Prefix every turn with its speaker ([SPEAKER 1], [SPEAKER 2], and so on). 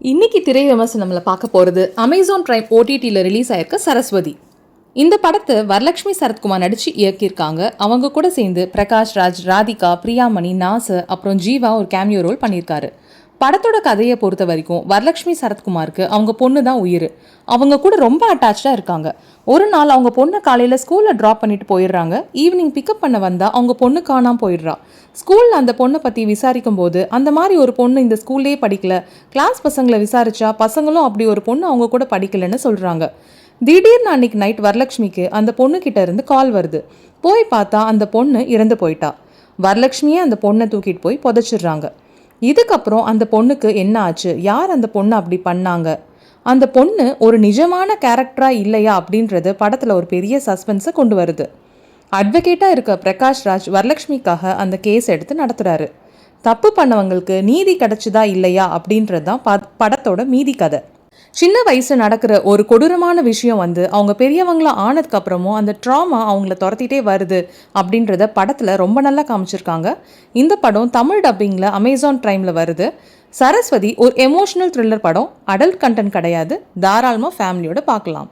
[SPEAKER 1] இன்னைக்கு திரை விமர்சனம்ல பார்க்க போறது அமேசான் பிரைம் ஓடிடியில் ரிலீஸ் ஆயிருக்க சரஸ்வதி. இந்த படத்தை வரலட்சுமி சரத்குமார் நடிச்சு இயக்கியிருக்காங்க. அவங்க கூட சேர்ந்து பிரகாஷ் ராஜ், ராதிகா, பிரியாமணி, நாசர் அப்புறம் ஜீவா ஒரு கேமியோ ரோல் பண்ணியிருக்காரு. படத்தோட கதையை பொறுத்த வரைக்கும் வரலட்சுமி சரத்குமாருக்கு அவங்க பொண்ணு தான் உயிர். அவங்க கூட ரொம்ப அட்டாச்சாக இருக்காங்க. ஒரு நாள் அவங்க பொண்ணை காலையில் ஸ்கூலில் ட்ராப் பண்ணிட்டு போயிடுறாங்க. ஈவினிங் பிக்கப் பண்ண வந்தால் அவங்க பொண்ணு காணாமல் போயிடுறா. ஸ்கூலில் அந்த பொண்ணை பற்றி விசாரிக்கும் போது அந்த மாதிரி ஒரு பொண்ணு இந்த ஸ்கூல்லே படிக்கல, கிளாஸ் பசங்களை விசாரிச்சா பசங்களும் அப்படி ஒரு பொண்ணு அவங்க கூட படிக்கலன்னு சொல்கிறாங்க. திடீர்னு அன்னைக்கு நைட் வரலட்சுமிக்கு அந்த பொண்ணுக்கிட்ட இருந்து கால் வருது. போய் பார்த்தா அந்த பொண்ணு இறந்து போயிட்டா. வரலட்சுமியே அந்த பொண்ணை தூக்கிட்டு போய் புதைச்சிடுறாங்க. இதுக்கப்புறம் அந்த பொண்ணுக்கு என்ன ஆச்சு, யார் அந்த பொண்ணு அப்படி பண்ணாங்க, அந்த பொண்ணு ஒரு நிஜமான கேரக்டரா இல்லையா அப்படின்றது படத்தில் ஒரு பெரிய சஸ்பென்ஸை கொண்டு வருது. அட்வொகேட்டாக இருக்க பிரகாஷ் ராஜ் வரலட்சுமிக்காக அந்த கேஸ் எடுத்து நடத்துகிறாரு. தப்பு பண்ணவங்களுக்கு நீதி கிடைச்சதா இல்லையா அப்படின்றது தான் படத்தோட மீதி கதை. சின்ன வயசு நடக்கிற ஒரு கொடூரமான விஷயம் அவங்க பெரியவங்களா ஆனதுக்கு அப்புறமும் அந்த ட்ராமா அவங்கள துரத்திட்டே வருது அப்படின்றத படத்தில் ரொம்ப நல்லா காமிச்சிருக்காங்க. இந்த படம் தமிழ் டப்பிங்கில் அமேசான் பிரைமில் வருது. சரஸ்வதி ஒரு எமோஷனல் த்ரில்லர் படம். அடல்ட் கண்டென்ட் கிடையாது. தாராளமாக ஃபேமிலியோட பார்க்கலாம்.